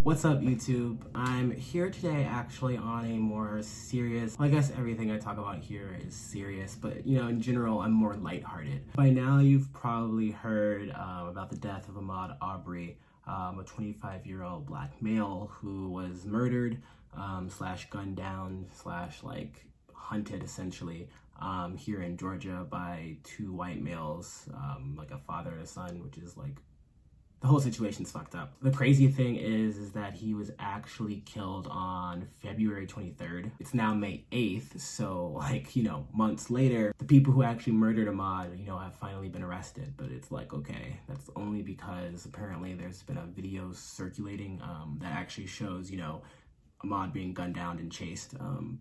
What's up, YouTube? I'm here today actually on a more serious, well, I guess everything I talk about here is serious, but in general, I'm more lighthearted. By now, you've probably heard about the death of Ahmaud Arbery, a 25-year-old black male who was murdered, slash gunned down, slash like hunted essentially, here in Georgia by two white males, like a father and a son, which is like, the whole situation's fucked up. The crazy thing is that he was actually killed on February 23rd. It's now May 8th, so like, months later, the people who actually murdered Ahmaud, have finally been arrested. But it's like, okay, that's only because apparently there's been a video circulating that actually shows, Ahmaud being gunned down and chased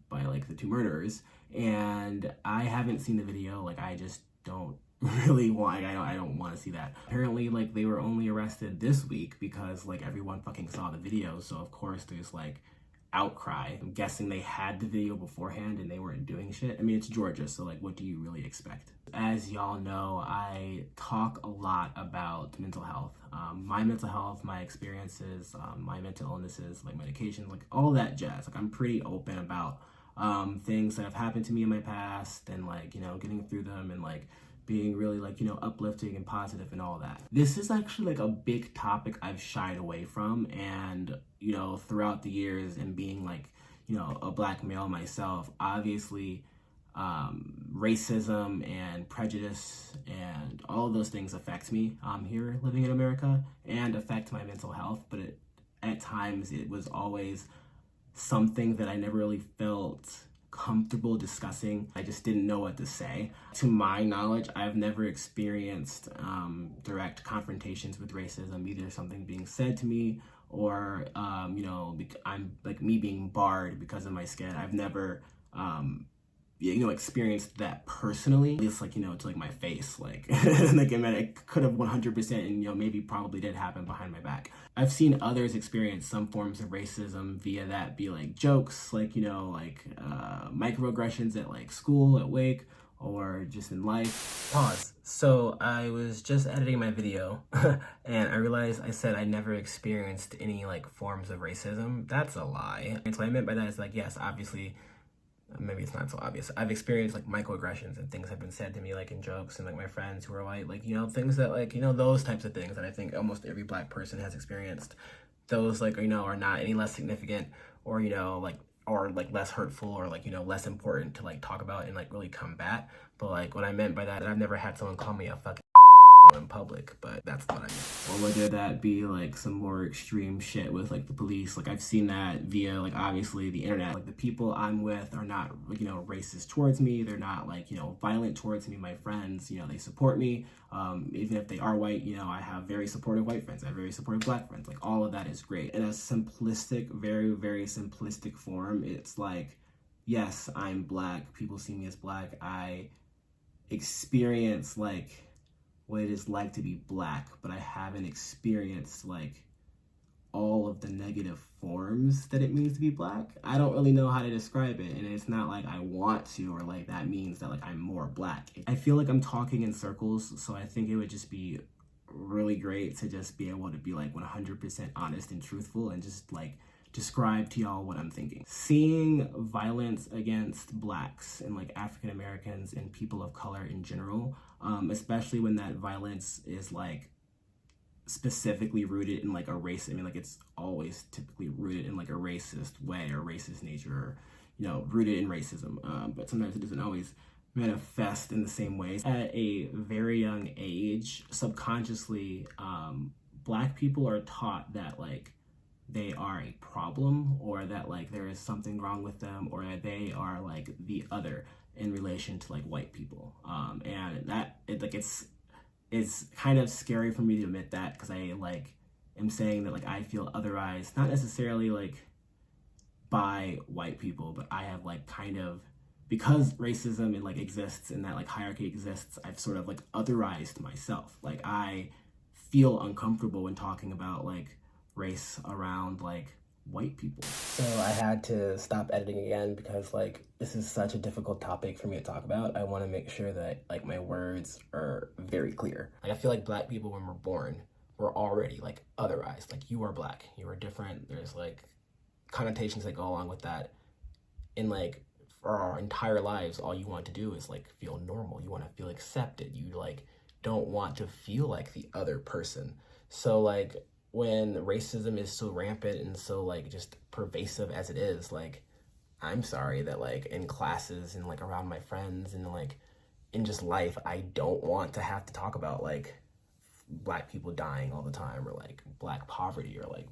by like the two murderers. And I haven't seen the video, like I just don't really want, I don't want to see that. Apparently, like, they were only arrested this week because like everyone fucking saw the video, so of course there's like outcry. I'm guessing they had the video beforehand and they weren't doing shit. I mean, it's Georgia, so like what do you really expect? As y'all know, I talk a lot about mental health, my mental health, my experiences, my mental illnesses, like medications, like all that jazz. Like I'm pretty open about things that have happened to me in my past and like getting through them and like being really like, uplifting and positive and all that. This is actually like a big topic I've shied away from, and, throughout the years and being like, a black male myself, obviously, racism and prejudice and all of those things affect me here living in America and affect my mental health, but at times it was always something that I never really felt comfortable discussing. I just didn't know what to say. To my knowledge, I've never experienced direct confrontations with racism, either something being said to me or, I'm like me being barred because of my skin. I've never, experienced that personally, at least like, to like my face, like, like I mean, it could have 100% and, maybe probably did happen behind my back. I've seen others experience some forms of racism via that be like jokes, like, microaggressions at like school, at wake, or just in life. Pause. So I was just editing my video and I realized I said I never experienced any like forms of racism. That's a lie. And so what I meant by that is like, yes, obviously, maybe it's not so obvious, I've experienced like microaggressions and things have been said to me like in jokes and like my friends who are white, like things that like those types of things that I think almost every black person has experienced. Those like are not any less significant or or like less hurtful or like less important to like talk about and like really combat. But like what I meant by that, I've never had someone call me a fucking in public, but that's what I meant. Or whether that be like some more extreme shit with like the police, like I've seen that via like obviously the internet. Like the people I'm with are not racist towards me, they're not like violent towards me. My friends, they support me, even if they are white. I have very supportive white friends, I have very supportive black friends. Like all of that is great. In a simplistic, very, very simplistic form, it's like, yes, I'm black, people see me as black, I experience like what it is like to be black, but I haven't experienced like all of the negative forms that it means to be black. I don't really know how to describe it, and it's not like I want to or like that means that like I'm more black. I feel like I'm talking in circles, so I think it would just be really great to just be able to be like 100% honest and truthful and just like describe to y'all what I'm thinking. Seeing violence against blacks and like African Americans and people of color in general, especially when that violence is like specifically rooted in like a race. I mean, like it's always typically rooted in like a racist way or racist nature, or rooted in racism. But sometimes it doesn't always manifest in the same ways. At a very young age, subconsciously, black people are taught that like they are a problem, or that like there is something wrong with them, or that they are like the other in relation to like white people. And that it's kind of scary for me to admit that, because I like am saying that like I feel otherized, not necessarily like by white people, but I have like kind of, because racism and like exists and that like hierarchy exists, I've sort of like otherized myself. Like I feel uncomfortable when talking about like race around like white people. So I had to stop editing again because like this is such a difficult topic for me to talk about. I want to make sure that like my words are very clear. Like I feel like black people when we're born, we're already like otherized. Like, you are black, you are different. There's like connotations that go along with that. And like, for our entire lives, all you want to do is like feel normal. You want to feel accepted. You like don't want to feel like the other person. So like, when racism is so rampant and so like just pervasive as it is, like, I'm sorry that like in classes and like around my friends and like in just life, I don't want to have to talk about like black people dying all the time, or like black poverty, or like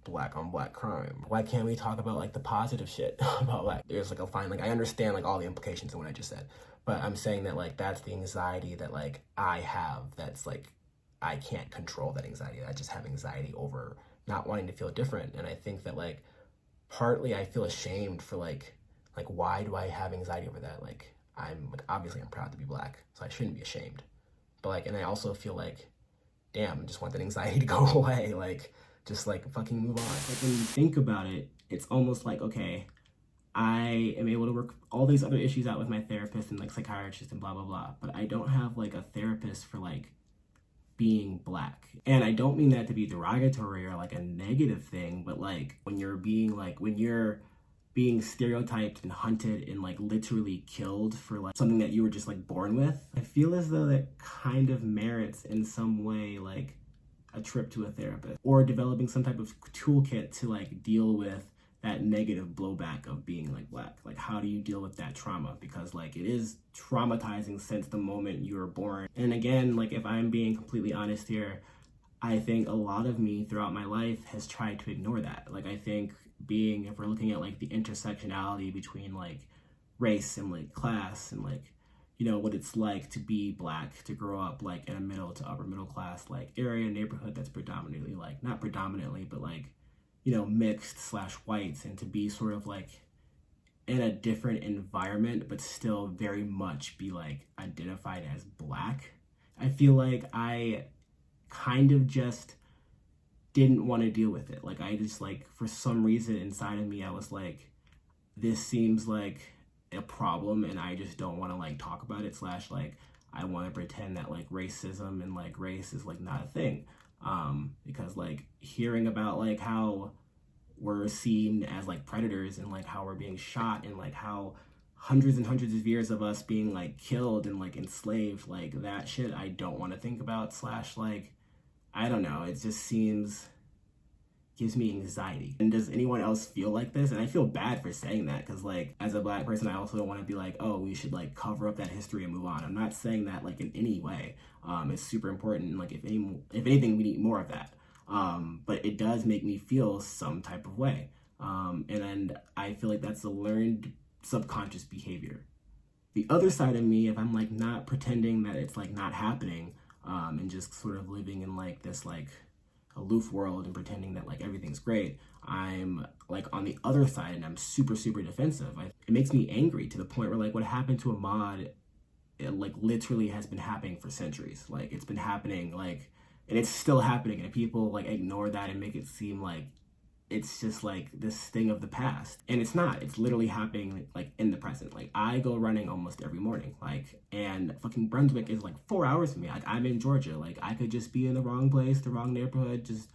black on black crime. Why can't we talk about like the positive shit about like, there's like a fine, like I understand like all the implications of what I just said, but I'm saying that like that's the anxiety that like I have, that's like I can't control that anxiety. I just have anxiety over not wanting to feel different. And I think that like partly I feel ashamed for like why do I have anxiety over that? Like, I'm like, obviously I'm proud to be black, so I shouldn't be ashamed. But like, and I also feel like, damn, I just want that anxiety to go away. Like, just like fucking move on. Like, when you think about it, it's almost like, okay, I am able to work all these other issues out with my therapist and like psychiatrist and blah, blah, blah. But I don't have like a therapist for like being black. And I don't mean that to be derogatory or like a negative thing, but like when you're being stereotyped and hunted and like literally killed for like something that you were just like born with, I feel as though that kind of merits in some way like a trip to a therapist, or developing some type of toolkit to like deal with that negative blowback of being like black. Like, how do you deal with that trauma? Because like, it is traumatizing since the moment you were born. And again, like, if I'm being completely honest here, I think a lot of me throughout my life has tried to ignore that. Like, I think if we're looking at like the intersectionality between like race and like class and like, you know, what it's like to be black, to grow up like in a middle to upper middle class like area, neighborhood that's predominantly like, not predominantly, but like, you know, mixed / whites, and to be sort of like in a different environment but still very much be like identified as black. I feel like I kind of just didn't want to deal with it. Like, I just like, for some reason inside of me, I was like, this seems like a problem and I just don't want to like talk about it / like I want to pretend that like racism and like race is like not a thing. Because like hearing about like how we're seen as like predators and like how we're being shot and like how hundreds and hundreds of years of us being like killed and like enslaved, like that shit I don't want to think about / like, I don't know, it just gives me anxiety. And does anyone else feel like this? And I feel bad for saying that, because like, as a black person, I also don't want to be like, oh, we should like cover up that history and move on. I'm not saying that like in any way. It's super important, like if anything, we need more of that. But it does make me feel some type of way. And I feel like that's a learned subconscious behavior. The other side of me, if I'm like not pretending that it's like not happening, and just sort of living in like this like aloof world and pretending that like everything's great, I'm like on the other side and I'm super, super defensive. It makes me angry to the point where like what happened to Ahmaud, it like literally has been happening for centuries. Like, it's been happening like, and it's still happening, and people like ignore that and make it seem like it's just like this thing of the past. And it's not. It's literally happening like in the present. Like, I go running almost every morning, like, and fucking Brunswick is like 4 hours from me. Like, I'm in Georgia. Like, I could just be in the wrong place, the wrong neighborhood, just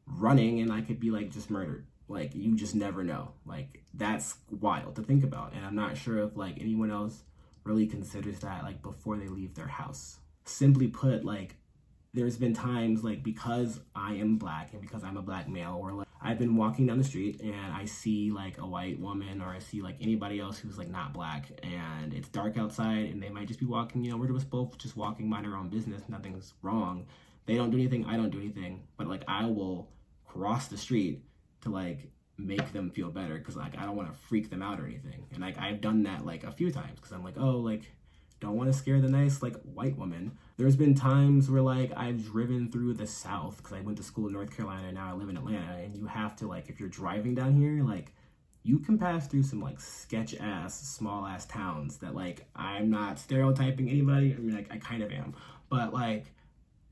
running, and I could be like just murdered. Like, you just never know. Like, that's wild to think about. And I'm not sure if like anyone else really considers that like before they leave their house. Simply put, like, there's been times like, because I am black and because I'm a black male, or like I've been walking down the street and I see like a white woman, or I see like anybody else who's like not black, and it's dark outside and they might just be walking, you know, we're just both just walking, mind our own business, nothing's wrong. They don't do anything, I don't do anything, but like I will cross the street to like make them feel better, because like I don't want to freak them out or anything. And like I've done that like a few times, because I'm like, oh, like, don't want to scare the nice like white woman. There's been times where like I've driven through the South, because I went to school in North Carolina and now I live in Atlanta, and you have to like, if you're driving down here, like you can pass through some like sketch ass small ass towns that like, I'm not stereotyping anybody, I mean like I kind of am, but like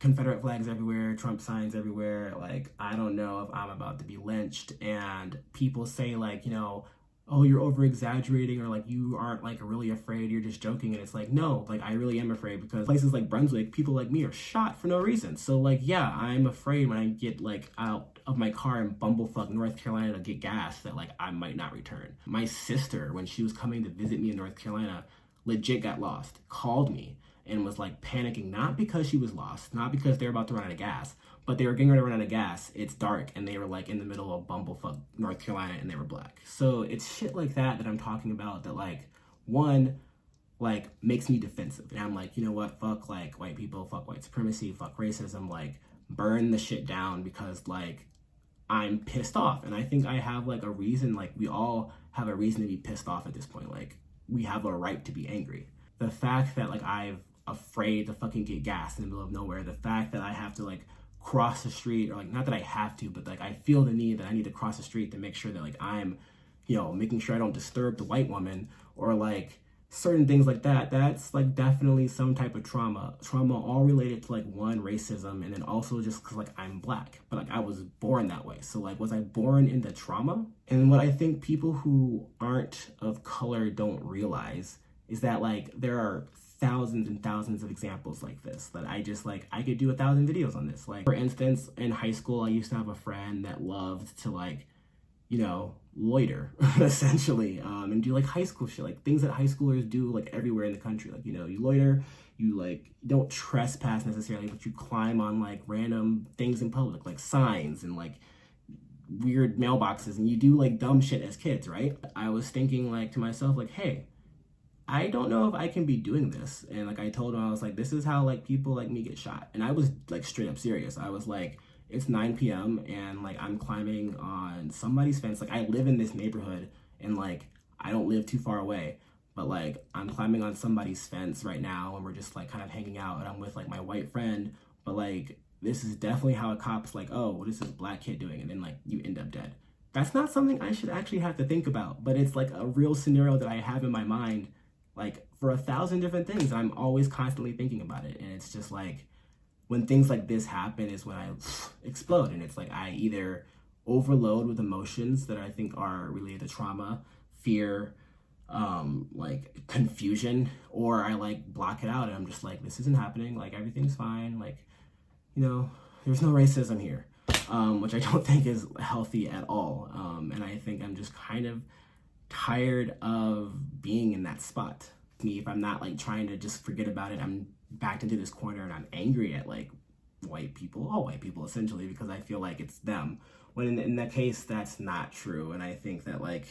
Confederate flags everywhere, Trump signs everywhere. Like, I don't know if I'm about to be lynched. And people say like, you know, oh, you're over exaggerating, or like you aren't like really afraid, you're just joking. And it's like, no, like I really am afraid, because places like Brunswick, people like me are shot for no reason. So like, yeah, I'm afraid when I get like out of my car in bumblefuck North Carolina to get gas that like I might not return. My sister, when she was coming to visit me in North Carolina, legit got lost, called me, and was like panicking, not because she was lost, not because they were about to run out of gas, but they were getting ready to run out of gas. It's dark, and they were like in the middle of bumblefuck North Carolina, and they were black. So it's shit like that that I'm talking about that like, one, like makes me defensive. And I'm like, you know what, fuck like white people, fuck white supremacy, fuck racism, like burn the shit down, because like I'm pissed off. And I think I have like a reason, like we all have a reason to be pissed off at this point. Like we have a right to be angry. The fact that like I'm afraid to fucking get gas in the middle of nowhere, the fact that I have to like cross the street, or like not that I have to, but like I feel the need that I need to cross the street to make sure that like I'm, you know, making sure I don't disturb the white woman, or like certain things like that. That's like definitely some type of trauma all related to like one, racism, and then also just because like I'm black, but like I was born that way. So like, was I born into trauma? And what I think people who aren't of color don't realize is that like there are thousands and thousands of examples like this that I just like, I could do 1,000 videos on this. Like for instance, in high school, I used to have a friend that loved to like, you know, loiter essentially, and do like high school shit, like things that high schoolers do like everywhere in the country. Like, you know, you loiter, you like don't trespass necessarily, but you climb on like random things in public, like signs and like weird mailboxes, and you do like dumb shit as kids, right? I was thinking like to myself, like, hey, I don't know if I can be doing this. And like I told him, I was like, this is how like people like me get shot. And I was like straight up serious. I was like, it's 9 p.m. and like I'm climbing on somebody's fence. Like I live in this neighborhood, and like I don't live too far away, but like I'm climbing on somebody's fence right now, and we're just like kind of hanging out, and I'm with like my white friend. But like this is definitely how a cop's like, oh, what is this black kid doing? And then like you end up dead. That's not something I should actually have to think about, but it's like a real scenario that I have in my mind, like for 1,000 different things. I'm always constantly thinking about it. And it's just like, when things like this happen is when I explode. And it's like I either overload with emotions that I think are related to trauma, fear, like confusion, or I like block it out, and I'm just like, this isn't happening, like everything's fine, like, you know, there's no racism here, which I don't think is healthy at all. And I think I'm just kind of tired of being in that spot. Me, if I'm not like trying to just forget about it, I'm backed into this corner, and I'm angry at like white people, all white people essentially, because I feel like it's them. When in that case, that's not true. And I think that like,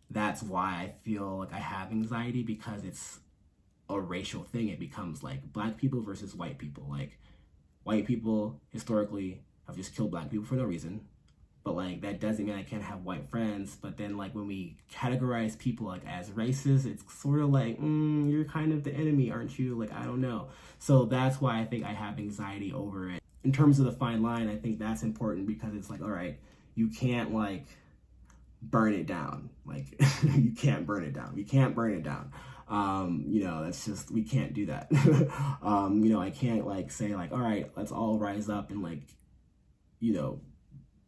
that's why I feel like I have anxiety, because it's a racial thing. It becomes like black people versus white people. Like white people historically have just killed black people for no reason. But like that doesn't mean I can't have white friends. But then like when we categorize people like as racist, it's sort of like, you're kind of the enemy, aren't you? Like, I don't know. So that's why I think I have anxiety over it. In terms of the fine line, I think that's important, because it's like, all right, you can't like burn it down. Like you can't burn it down. You can't burn it down. You know, that's just, we can't do that. You know, I can't like say like, all right, let's all rise up and like, you know,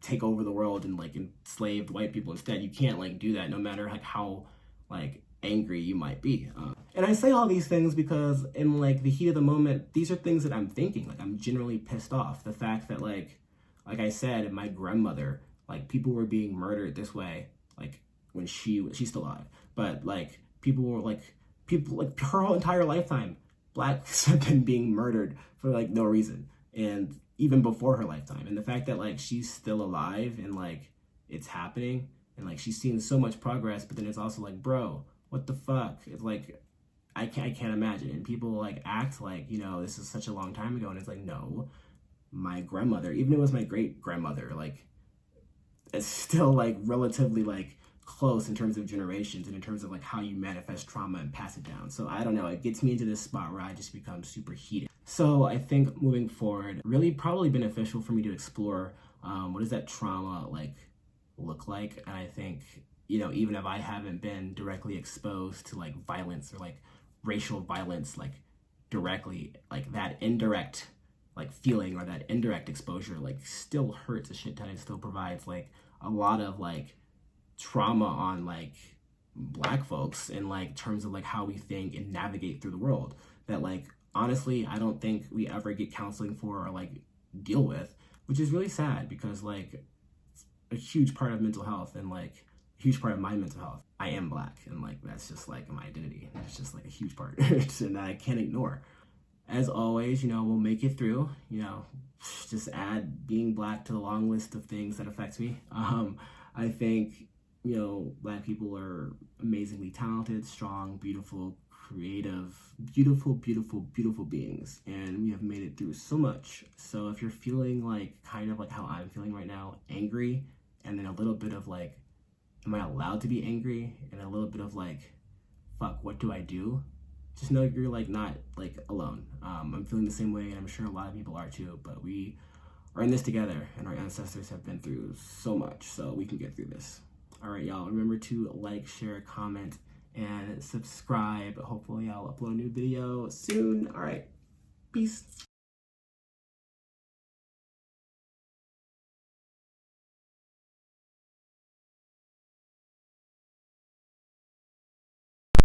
take over the world and like enslave white people instead. You can't like do that, no matter like how like angry you might be. And I say all these things because in like the heat of the moment, these are things that I'm thinking. Like I'm generally pissed off. The fact that like I said, my grandmother, like people were being murdered this way, like when she's still alive, but like people like her whole entire lifetime, blacks have been being murdered for like no reason. And even before her lifetime, and the fact that like she's still alive and like it's happening, and like she's seen so much progress, but then it's also like, bro, what the fuck? It's like I can't imagine. And people like act like, you know, this is such a long time ago, and it's like, no, my grandmother, even if it was my great grandmother, like it's still like relatively like close in terms of generations and in terms of like how you manifest trauma and pass it down. So I don't know, it gets me into this spot where I just become super heated. So I think moving forward, really probably beneficial for me to explore what does that trauma like look like. And I think, you know, even if I haven't been directly exposed to like violence or like racial violence, like directly, like that indirect like feeling or that indirect exposure like still hurts a shit ton. It still provides like a lot of like trauma on like Black folks in like terms of like how we think and navigate through the world that like honestly I don't think we ever get counseling for or like deal with, which is really sad because like a huge part of mental health and like a huge part of my mental health, I am Black, and like that's just like my identity. It's just like a huge part and I can't ignore. As always, you know, we'll make it through. You know, just add being Black to the long list of things that affects me. I think, you know, Black people are amazingly talented, strong, beautiful, creative, beautiful beings, and we have made it through so much. So if you're feeling like kind of like how I'm feeling right now, angry, and then a little bit of like, am I allowed to be angry, and a little bit of like, fuck, what do I do? Just know you're like not like alone. I'm feeling the same way, and I'm sure a lot of people are too, but we are in this together, and our ancestors have been through so much, so we can get through this. All right, y'all, remember to like, share, comment, and subscribe. Hopefully I'll upload a new video soon. All right, peace.